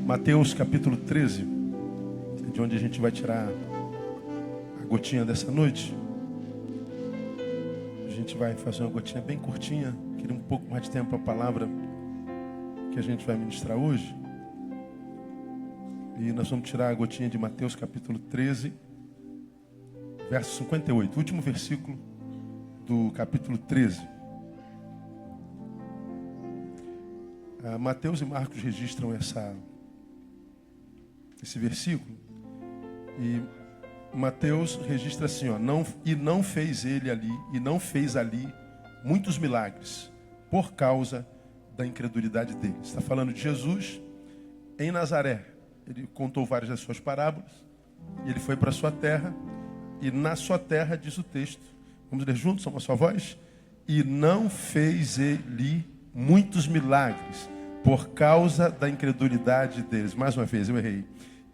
Mateus capítulo 13, de onde a gente vai tirar a gotinha dessa noite. A gente vai fazer uma gotinha bem curtinha, queria um pouco mais de tempo para a palavra que a gente vai ministrar hoje. E nós vamos tirar a gotinha de Mateus capítulo 13, verso 58, o último versículo do capítulo 13. Mateus e Marcos registram esse versículo. E Mateus registra assim, ó, não fez ele ali, e não fez ali muitos milagres, por causa da incredulidade deles. Está falando de Jesus em Nazaré. Ele contou várias das suas parábolas, e ele foi para a sua terra, e na sua terra, diz o texto, vamos ler juntos, uma só voz, e não fez ele muitos milagres, por causa da incredulidade deles. Mais uma vez, eu errei.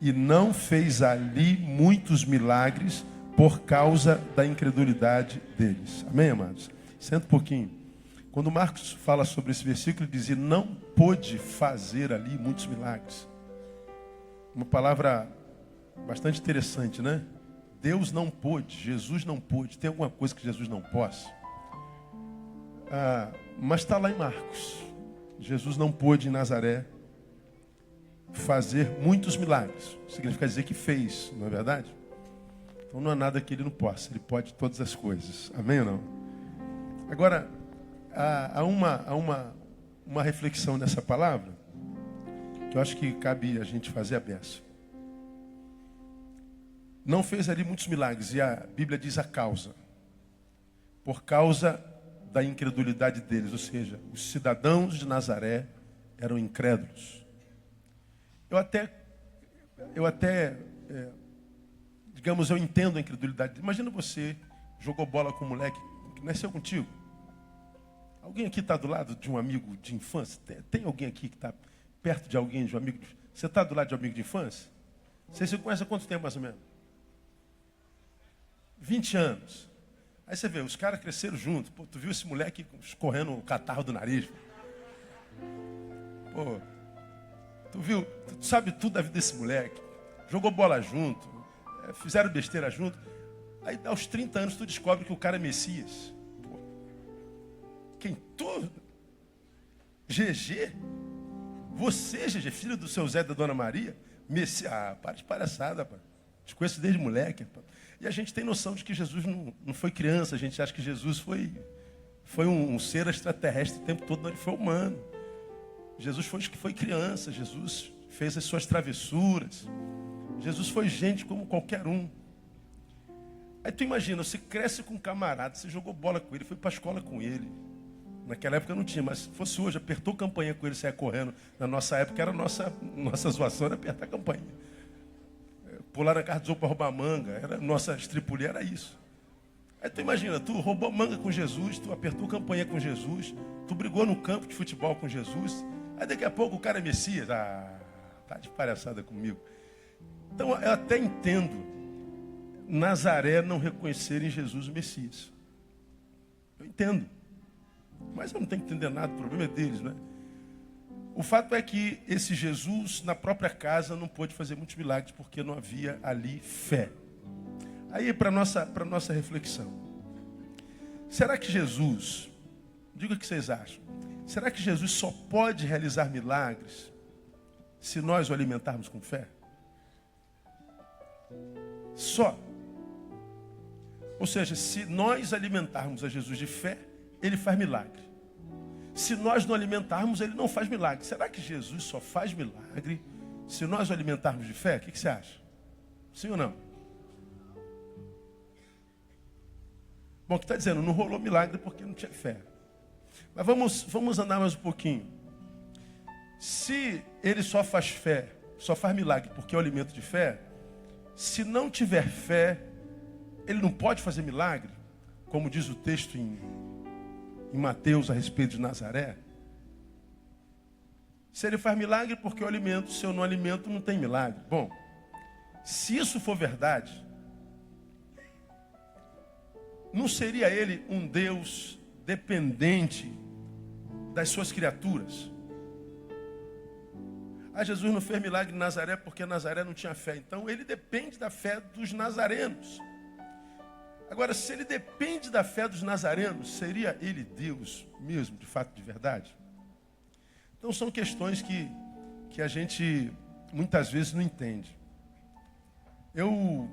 E não fez ali muitos milagres, por causa da incredulidade deles. Amém, amados? Senta um pouquinho. Quando Marcos fala sobre esse versículo, ele diz, e não pôde fazer ali muitos milagres. Uma palavra bastante interessante, né? Deus não pôde, Jesus não pôde. Tem alguma coisa que Jesus não possa? Mas está lá em Marcos. Jesus não pôde em Nazaré fazer muitos milagres. Significa dizer que fez, não é verdade? Então não há nada que ele não possa. Ele pode todas as coisas. Amém ou não? Agora, há uma reflexão nessa palavra que eu acho que cabe a gente fazer a beça. Não fez ali muitos milagres, e a Bíblia diz a causa. Por causa da incredulidade deles, ou seja, os cidadãos de Nazaré eram incrédulos. Eu entendo a incredulidade. Imagina você jogou bola com um moleque que nasceu contigo. Alguém aqui está do lado de um amigo de infância? Tem alguém aqui que está perto de alguém, de um amigo? Você está do lado de um amigo de infância? Você se conhece há quanto tempo, mais ou menos? 20 anos. Aí você vê, os caras cresceram juntos. Pô, tu viu esse moleque escorrendo o catarro do nariz? Pô, tu sabe tudo da vida desse moleque. Jogou bola junto, fizeram besteira junto. Aí aos 30 anos tu descobre que o cara é Messias. Pô, quem tu? GG? Você, GG, filho do seu Zé e da Dona Maria? Messias? Para de palhaçada, pá. Te conheço desde moleque, pá. E a gente tem noção de que Jesus não foi criança. A gente acha que Jesus foi um ser extraterrestre o tempo todo. Não, ele foi humano. Jesus foi criança. Jesus fez as suas travessuras. Jesus foi gente como qualquer um. Aí tu imagina, você cresce com um camarada, você jogou bola com ele, foi para a escola com ele. Naquela época não tinha, mas se fosse hoje, apertou campainha com ele, saia correndo. Na nossa época, era nossa zoação era apertar a campainha. Pular na casa dos outros para roubar manga. Nossa estripulia era isso. Aí tu imagina, tu roubou manga com Jesus, tu apertou campanha com Jesus, tu brigou no campo de futebol com Jesus. Aí daqui a pouco o cara é Messias. Tá de palhaçada comigo. Então eu até entendo Nazaré não reconhecer em Jesus o Messias. Eu entendo. Mas eu não tenho que entender nada, o problema é deles, né? O fato é que esse Jesus, na própria casa, não pôde fazer muitos milagres, porque não havia ali fé. Aí, para nossa reflexão. Será que Jesus, diga o que vocês acham, será que Jesus só pode realizar milagres se nós o alimentarmos com fé? Só. Ou seja, se nós alimentarmos a Jesus de fé, ele faz milagre. Se nós não alimentarmos, ele não faz milagre. Será que Jesus só faz milagre se nós o alimentarmos de fé? O que você acha? Sim ou não? Bom, o que está dizendo? Não rolou milagre porque não tinha fé. Mas vamos andar mais um pouquinho. Se ele só faz fé, só faz milagre porque é o alimento de fé, se não tiver fé, ele não pode fazer milagre, como diz o texto em Mateus a respeito de Nazaré. Se ele faz milagre porque eu alimento, se eu não alimento, não tem milagre. Bom, se isso for verdade, não seria ele um Deus dependente das suas criaturas? Ah, Jesus não fez milagre em Nazaré porque Nazaré não tinha fé. Então ele depende da fé dos nazarenos. Agora, se ele depende da fé dos nazarenos, seria ele Deus mesmo, de fato, de verdade? Então são questões que a gente muitas vezes não entende. Eu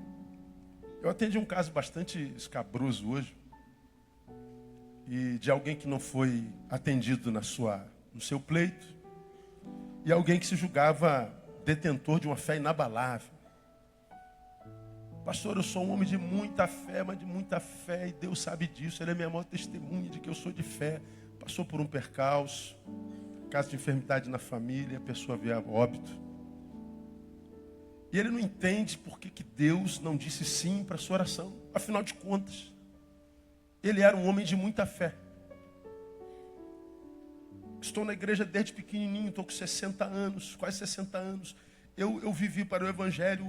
atendi um caso bastante escabroso hoje, e de alguém que não foi atendido no seu pleito, e alguém que se julgava detentor de uma fé inabalável. Pastor, eu sou um homem de muita fé, mas de muita fé, e Deus sabe disso, Ele é minha maior testemunha de que eu sou de fé. Passou por um percalço, caso de enfermidade na família, a pessoa veio a óbito. E ele não entende por que Deus não disse sim para a sua oração. Afinal de contas, ele era um homem de muita fé. Estou na igreja desde pequenininho, estou com 60 anos, quase 60 anos. Eu vivi para o Evangelho,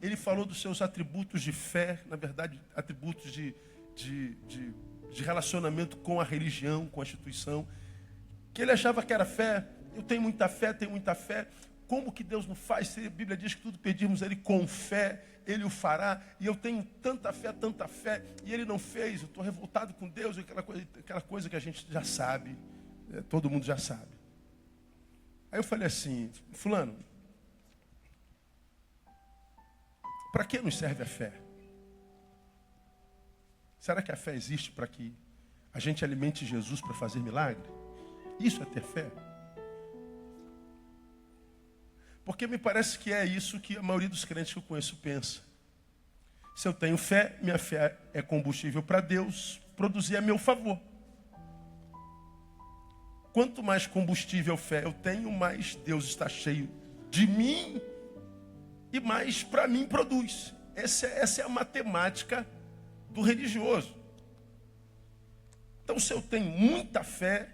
Ele falou dos seus atributos de fé, na verdade, atributos de relacionamento com a religião, com a instituição, que ele achava que era fé. Eu tenho muita fé, tenho muita fé. Como que Deus não faz? Se a Bíblia diz que tudo pedimos a Ele com fé, Ele o fará. E eu tenho tanta fé, e Ele não fez. Eu estou revoltado com Deus, aquela coisa que a gente já sabe, todo mundo já sabe. Aí eu falei assim, fulano, para que nos serve a fé? Será que a fé existe para que a gente alimente Jesus para fazer milagre? Isso é ter fé? Porque me parece que é isso que a maioria dos crentes que eu conheço pensa. Se eu tenho fé, minha fé é combustível para Deus produzir a meu favor. Quanto mais combustível fé eu tenho, mais Deus está cheio de mim e mais para mim produz. Essa é a matemática do religioso. Então, se eu tenho muita fé,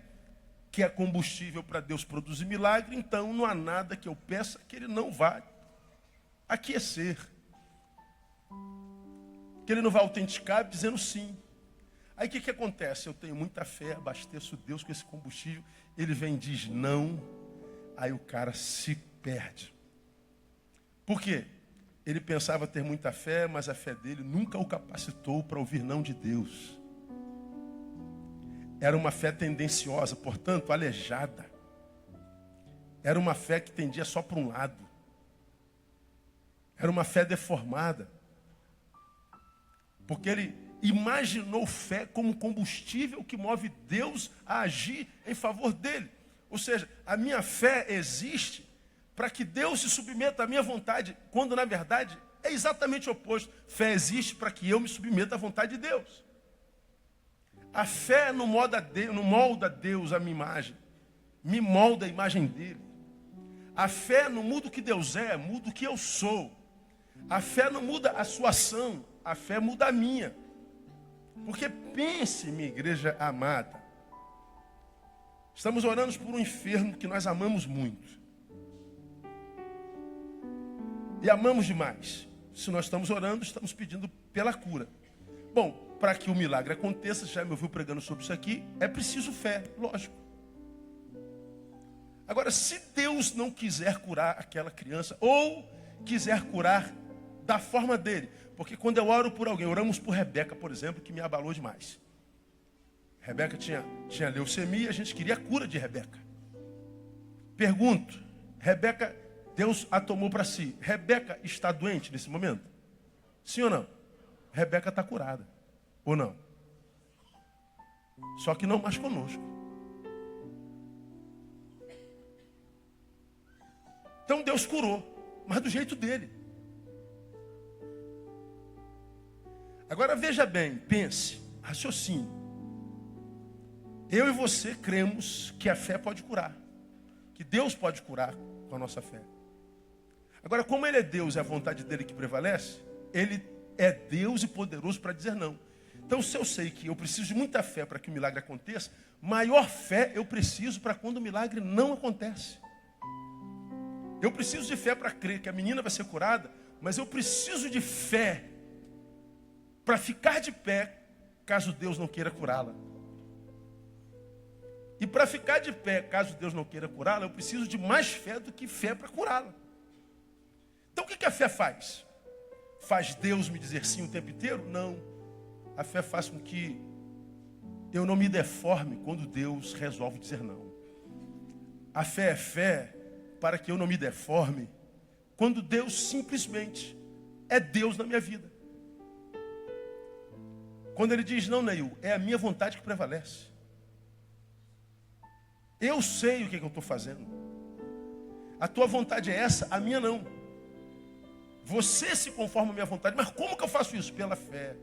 que é combustível para Deus produzir milagre, então não há nada que eu peça que Ele não vá aquecer. Que Ele não vai autenticar dizendo sim. Aí o que acontece? Eu tenho muita fé, abasteço Deus com esse combustível, Ele vem e diz não, aí o cara se perde. Por quê? Ele pensava ter muita fé, mas a fé dele nunca o capacitou para ouvir não de Deus. Era uma fé tendenciosa, portanto, aleijada. Era uma fé que tendia só para um lado. Era uma fé deformada. Porque ele imaginou fé como combustível que move Deus a agir em favor dele. Ou seja, a minha fé existe para que Deus se submeta à minha vontade, quando na verdade é exatamente o oposto. Fé existe para que eu me submeta à vontade de Deus. A fé não molda Deus a minha imagem, me molda a imagem dele. A fé não muda o que Deus é, muda o que eu sou. A fé não muda a sua ação, a fé muda a minha. Porque pense, minha igreja amada, estamos orando por um enfermo que nós amamos muito. E amamos demais. Se nós estamos orando, estamos pedindo pela cura. Bom, para que o milagre aconteça, já me ouviu pregando sobre isso aqui, é preciso fé, lógico. Agora, se Deus não quiser curar aquela criança, ou quiser curar da forma dele, porque quando eu oro por alguém, oramos por Rebeca, por exemplo, que me abalou demais. Rebeca tinha leucemia, a gente queria a cura de Rebeca. Pergunto, Rebeca, Deus a tomou para si. Rebeca está doente nesse momento? Sim ou não? Rebeca está curada. Ou não? Só que não mais conosco. Então Deus curou, mas do jeito dele. Agora veja bem, pense, raciocine. Eu e você cremos que a fé pode curar. Que Deus pode curar com a nossa fé. Agora, como Ele é Deus e é a vontade dEle que prevalece, Ele é Deus e poderoso para dizer não. Então, se eu sei que eu preciso de muita fé para que o milagre aconteça, maior fé eu preciso para quando o milagre não acontece. Eu preciso de fé para crer que a menina vai ser curada, mas eu preciso de fé para ficar de pé, caso Deus não queira curá-la. E para ficar de pé, caso Deus não queira curá-la, eu preciso de mais fé do que fé para curá-la. Então o que a fé faz? Faz Deus me dizer sim o tempo inteiro? Não. A fé faz com que eu não me deforme quando Deus resolve dizer não. A fé é fé para que eu não me deforme quando Deus simplesmente é Deus na minha vida. Quando Ele diz, não, Neil, é a minha vontade que prevalece. Eu sei o que eu estou fazendo. A tua vontade é essa, a minha não. Você se conforma à minha vontade, mas como que eu faço isso? Pela fé.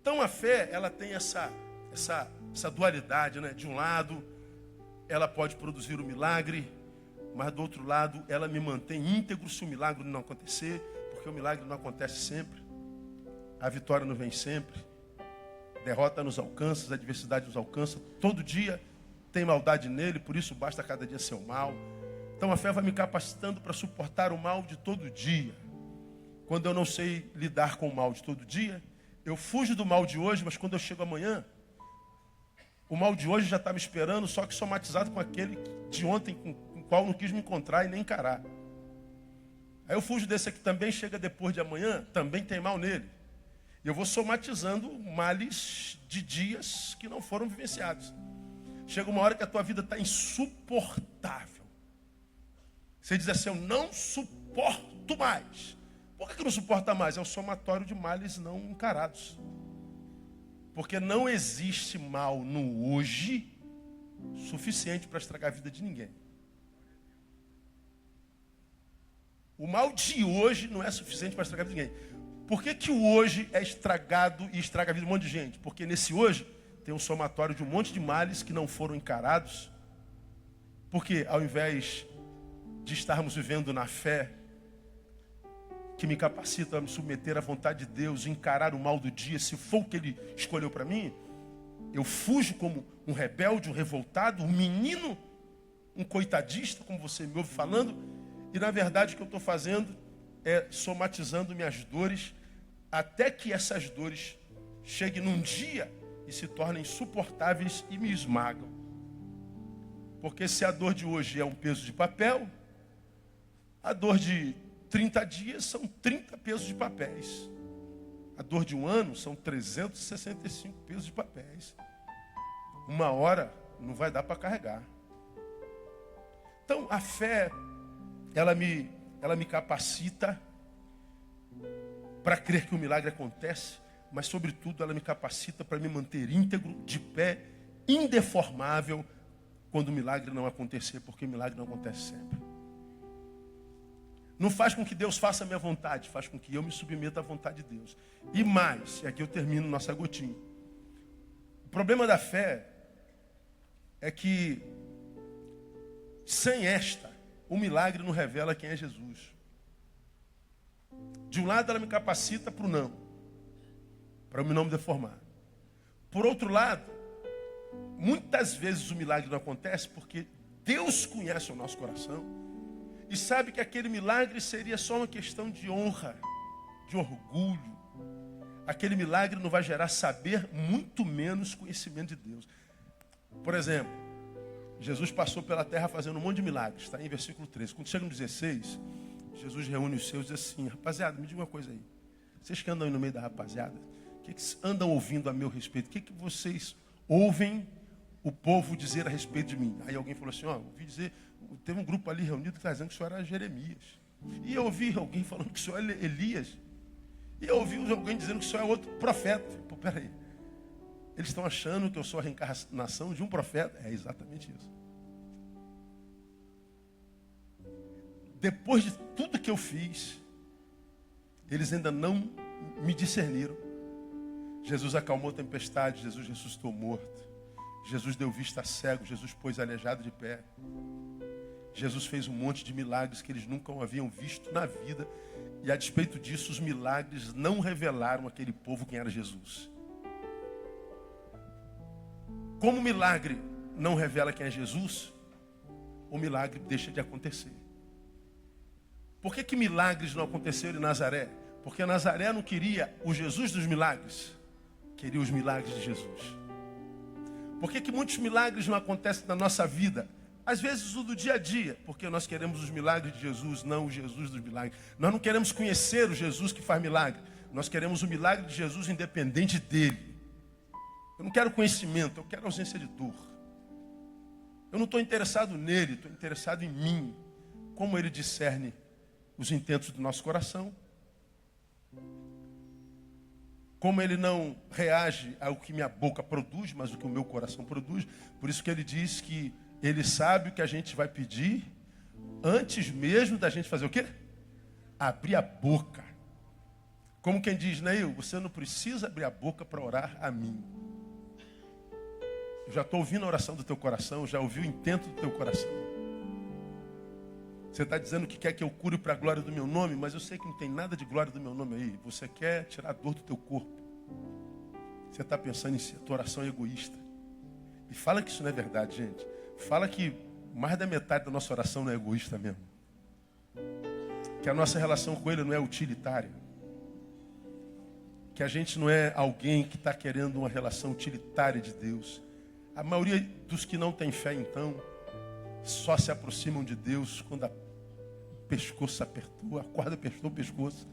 Então a fé, ela tem essa dualidade, né? De um lado, ela pode produzir o milagre, mas do outro lado, ela me mantém íntegro se o milagre não acontecer, porque o milagre não acontece sempre. A vitória não vem sempre. Derrota nos alcança, a adversidade nos alcança. Todo dia tem maldade nele, por isso basta cada dia ser o mal. Então a fé vai me capacitando para suportar o mal de todo dia. Quando eu não sei lidar com o mal de todo dia, eu fujo do mal de hoje, mas quando eu chego amanhã, o mal de hoje já está me esperando, só que somatizado com aquele de ontem, com o qual não quis me encontrar e nem encarar. Aí eu fujo desse aqui também, chega depois de amanhã, também tem mal nele. Eu vou somatizando males de dias que não foram vivenciados. Chega uma hora que a tua vida está insuportável. Você diz assim, eu não suporto mais. Por que não suporta mais? É o somatório de males não encarados. Porque não existe mal no hoje suficiente para estragar a vida de ninguém. O mal de hoje não é suficiente para estragar a vida de ninguém. Por que o hoje é estragado e estraga a vida de um monte de gente? Porque nesse hoje tem um somatório de um monte de males que não foram encarados. Porque ao invés de estarmos vivendo na fé, que me capacita a me submeter à vontade de Deus, encarar o mal do dia, se for o que Ele escolheu para mim, eu fujo como um rebelde, um revoltado, um menino, um coitadista, como você me ouve falando, e na verdade o que eu estou fazendo é somatizando minhas dores, até que essas dores cheguem num dia e se tornem insuportáveis e me esmagam. Porque se a dor de hoje é um peso de papel, a dor de 30 dias são 30 pesos de papéis. A dor de um ano são 365 pesos de papéis. Uma hora não vai dar para carregar. Então a fé, ela me capacita para crer que o milagre acontece, mas sobretudo ela me capacita para me manter íntegro, de pé, indeformável, quando o milagre não acontecer, porque o milagre não acontece sempre. Não faz com que Deus faça a minha vontade, faz com que eu me submeta à vontade de Deus. E mais, e aqui eu termino nossa gotinha. O problema da fé é que sem esta, o milagre não revela quem é Jesus. De um lado ela me capacita para o não, para eu não me deformar. Por outro lado, muitas vezes o milagre não acontece porque Deus conhece o nosso coração e sabe que aquele milagre seria só uma questão de honra, de orgulho. Aquele milagre não vai gerar saber, muito menos conhecimento de Deus. Por exemplo, Jesus passou pela terra fazendo um monte de milagres, está em versículo 13. Quando chega no 16, Jesus reúne os seus e diz assim, rapaziada, me diga uma coisa aí. Vocês que andam aí no meio da rapaziada, o que andam ouvindo a meu respeito? O que vocês ouvem o povo dizer a respeito de mim? Aí alguém falou assim, ouvi dizer, teve um grupo ali reunido que está dizendo que o senhor era Jeremias. E eu ouvi alguém falando que o senhor é Elias. E eu ouvi alguém dizendo que o senhor é outro profeta. Pô, peraí. Eles estão achando que eu sou a reencarnação de um profeta. É exatamente isso. Depois de tudo que eu fiz, eles ainda não me discerniram. Jesus acalmou a tempestade, Jesus ressuscitou morto. Jesus deu vista a cego, Jesus pôs aleijado de pé. Jesus fez um monte de milagres que eles nunca haviam visto na vida. E a despeito disso, os milagres não revelaram àquele povo quem era Jesus. Como o milagre não revela quem é Jesus, o milagre deixa de acontecer. Por que milagres não aconteceram em Nazaré? Porque Nazaré não queria o Jesus dos milagres, queria os milagres de Jesus. Por que muitos milagres não acontecem na nossa vida? Às vezes o do dia a dia, porque nós queremos os milagres de Jesus, não o Jesus dos milagres. Nós não queremos conhecer o Jesus que faz milagre. Nós queremos o milagre de Jesus independente dele. Eu não quero conhecimento, eu quero ausência de dor. Eu não estou interessado nele, estou interessado em mim. Como ele discerne os intentos do nosso coração. Como ele não reage ao que minha boca produz, mas o que o meu coração produz. Por isso que ele diz que ele sabe o que a gente vai pedir antes mesmo da gente fazer o quê? Abrir a boca. Como quem diz, Neil, você não precisa abrir a boca para orar a mim. Eu já estou ouvindo a oração do teu coração, já ouvi o intento do teu coração. Você está dizendo que quer que eu cure para a glória do meu nome, mas eu sei que não tem nada de glória do meu nome aí. Você quer tirar a dor do teu corpo. Você está pensando em si, a tua oração é egoísta. E fala que isso não é verdade, gente. Fala que mais da metade da nossa oração não é egoísta mesmo. Que a nossa relação com ele não é utilitária. Que a gente não é alguém que está querendo uma relação utilitária de Deus. A maioria dos que não têm fé, então, só se aproximam de Deus quando o pescoço apertou, a corda apertou o pescoço.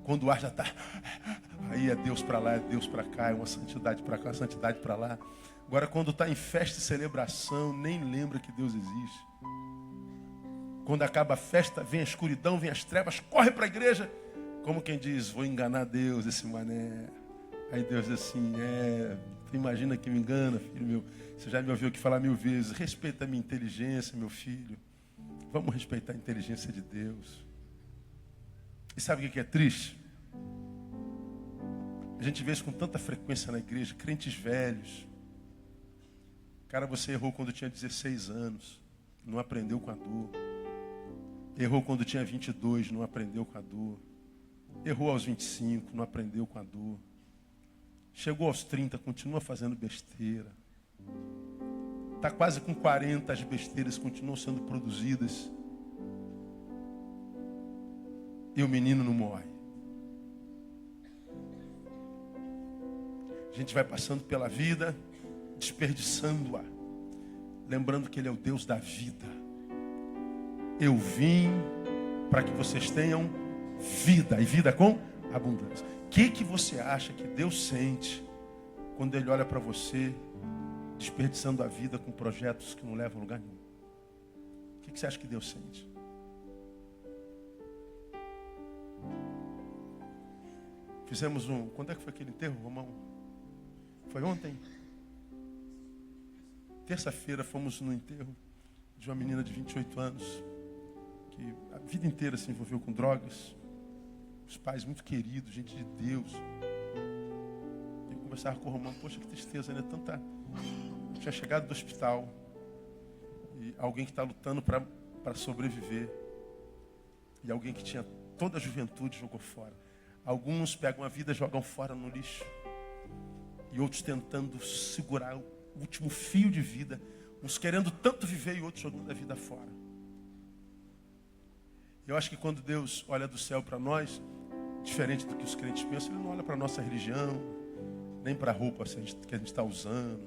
Quando o ar já está... Aí é Deus para lá, é Deus para cá, é uma santidade para cá, uma santidade para lá. Agora, quando está em festa e celebração, nem lembra que Deus existe. Quando acaba a festa, vem a escuridão, vem as trevas, corre para a igreja. Como quem diz, vou enganar Deus, esse mané. Aí Deus diz assim, tu imagina que me engana, filho meu. Você já me ouviu aqui falar 1000 vezes. Respeita a minha inteligência, meu filho. Vamos respeitar a inteligência de Deus. E sabe o que é triste? A gente vê isso com tanta frequência na igreja. Crentes velhos. Cara, você errou quando tinha 16 anos. Não aprendeu com a dor. Errou quando tinha 22. Não aprendeu com a dor. Errou aos 25. Não aprendeu com a dor. Chegou aos 30. Continua fazendo besteira. Está quase com 40. As besteiras continuam sendo produzidas. E o menino não morre. A gente vai passando pela vida, desperdiçando-a, lembrando que Ele é o Deus da vida. Eu vim para que vocês tenham vida, e vida com abundância. O que você acha que Deus sente quando Ele olha para você, desperdiçando a vida com projetos que não levam a lugar nenhum? O que você acha que Deus sente? Fizemos quando é que foi aquele enterro, Romão? Foi ontem? Terça-feira fomos no enterro de uma menina de 28 anos, que a vida inteira se envolveu com drogas. Os pais muito queridos, gente de Deus. Eu conversava com o Romão, poxa, que tristeza, né? Tanta... Eu tinha chegado do hospital, e alguém que está lutando para sobreviver, e alguém que tinha toda a juventude jogou fora. Alguns pegam a vida e jogam fora no lixo. E outros tentando segurar o último fio de vida. Uns querendo tanto viver e outros jogando a vida fora. Eu acho que quando Deus olha do céu para nós, diferente do que os crentes pensam, Ele não olha para a nossa religião, nem para a roupa que a gente está usando,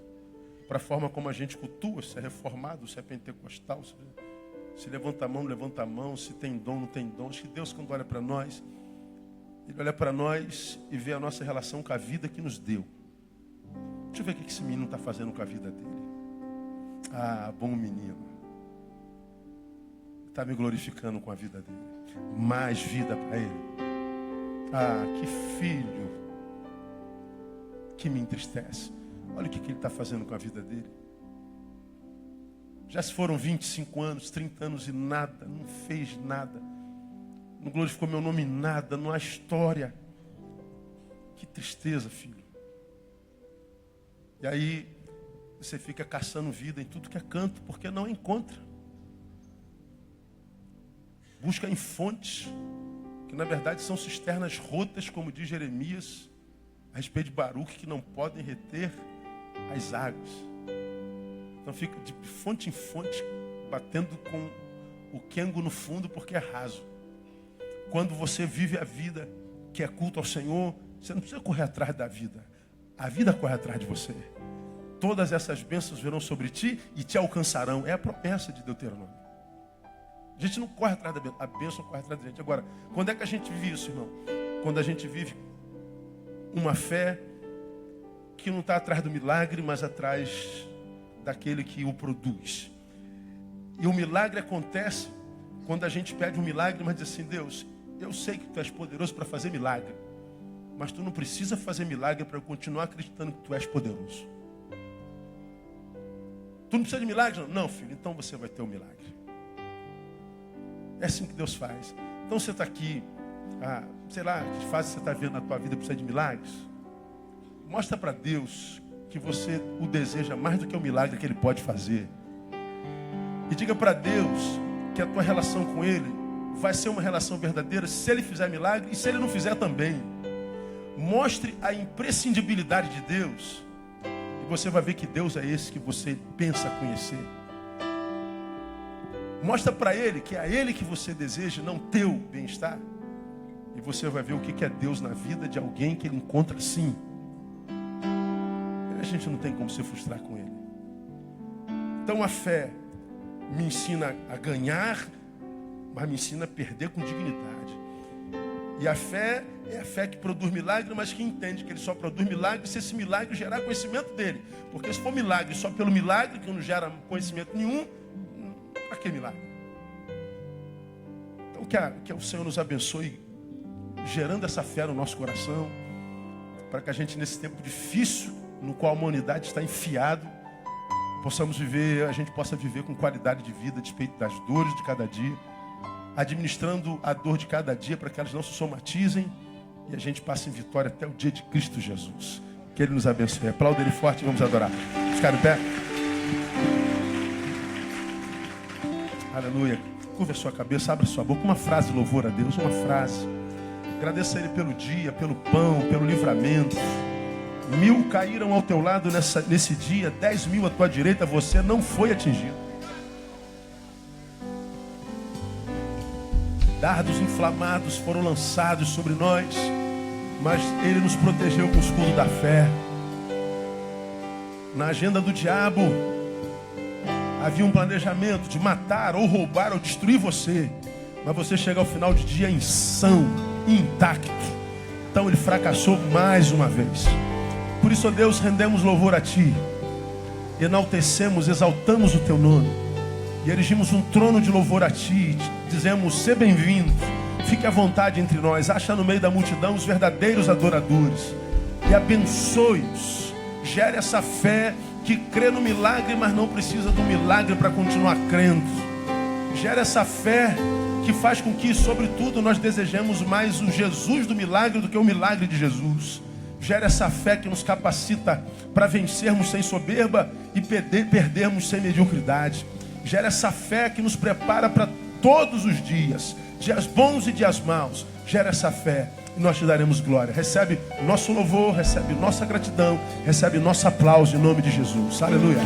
para a forma como a gente cultua, se é reformado, se é pentecostal, se levanta a mão, não levanta a mão, se tem dom, não tem dom. Acho que Deus, quando olha para nós, Ele olha para nós e vê a nossa relação com a vida que nos deu. Deixa eu ver o que esse menino está fazendo com a vida dele. Ah, bom menino. Está me glorificando com a vida dele. Mais vida para ele. Ah, que filho que me entristece. Olha o que ele está fazendo com a vida dele. Já se foram 25 anos, 30 anos e nada, não fez nada. Não glorificou meu nome em nada, não há história. Que tristeza, filho. E aí, você fica caçando vida em tudo que é canto, porque não encontra. Busca em fontes, que na verdade são cisternas rotas, como diz Jeremias, a respeito de Baruque, que não podem reter as águas. Então fica de fonte em fonte, batendo com o quengo no fundo, porque é raso. Quando você vive a vida que é culto ao Senhor, você não precisa correr atrás da vida. A vida corre atrás de você. todas essas bênçãos virão sobre ti e te alcançarão. É a promessa de Deuteronômio. A gente não corre atrás da bênção, a bênção corre atrás da gente. Agora, quando é que a gente vive isso, irmão? Quando a gente vive uma fé que não está atrás do milagre, mas atrás daquele que o produz. E o milagre acontece quando a gente pede um milagre, mas diz assim: Deus, eu sei que tu és poderoso para fazer milagre, mas tu não precisa fazer milagre para eu continuar acreditando que tu és poderoso. Tu não precisa de milagre? Não, filho, então você vai ter um milagre. É assim que Deus faz. Então você está aqui, sei lá, que fase você está vendo na tua vida precisa de milagres. Mostra para Deus que você o deseja mais do que o milagre que Ele pode fazer. E diga para Deus que a tua relação com Ele vai ser uma relação verdadeira se Ele fizer milagre e se Ele não fizer também. Mostre a imprescindibilidade de Deus e você vai ver que Deus é esse que você pensa conhecer. Mostra para Ele que é a Ele que você deseja, não teu bem-estar. E você vai ver o que é Deus na vida de alguém que Ele encontra assim. A gente não tem como se frustrar com Ele. Então a fé me ensina a ganhar, mas me ensina a perder com dignidade. E a fé é a fé que produz milagre, mas que entende que Ele só produz milagre se esse milagre gerar conhecimento dEle. Porque se for milagre só pelo milagre, que não gera conhecimento nenhum, para que milagre? Então que o Senhor nos abençoe, gerando essa fé no nosso coração, para que a gente, nesse tempo difícil, no qual a humanidade está enfiado, a gente possa viver com qualidade de vida, a despeito das dores de cada dia, administrando a dor de cada dia para que elas não se somatizem e a gente passe em vitória até o dia de Cristo Jesus. Que Ele nos abençoe. Aplauda Ele forte e vamos adorar. Ficar em pé. Aleluia. Curva a sua cabeça, abra sua boca. Uma frase de louvor a Deus, uma frase. Agradeça a Ele pelo dia, pelo pão, pelo livramento. 1000 caíram ao teu lado nesse dia, 10.000 à tua direita, você não foi atingido. Dardos inflamados foram lançados sobre nós, mas Ele nos protegeu com o escudo da fé. Na agenda do diabo havia um planejamento de matar, ou roubar, ou destruir você, mas você chega ao final de dia em são, intacto. Então ele fracassou mais uma vez. Por isso, ó Deus, rendemos louvor a Ti, enaltecemos, exaltamos o Teu nome e erigimos um trono de louvor a Ti. Dizemos: seja bem-vindo, fique à vontade entre nós, acha no meio da multidão os verdadeiros adoradores e abençoe-os. Gere essa fé que crê no milagre, mas não precisa do milagre para continuar crendo. Gere essa fé que faz com que, sobretudo, nós desejemos mais o Jesus do milagre do que o milagre de Jesus. Gera essa fé que nos capacita para vencermos sem soberba e perdermos sem mediocridade. Gera essa fé que nos prepara para todos os dias, dias bons e dias maus. Gera essa fé e nós te daremos glória. Recebe nosso louvor, recebe nossa gratidão, recebe nosso aplauso em nome de Jesus. Aleluia.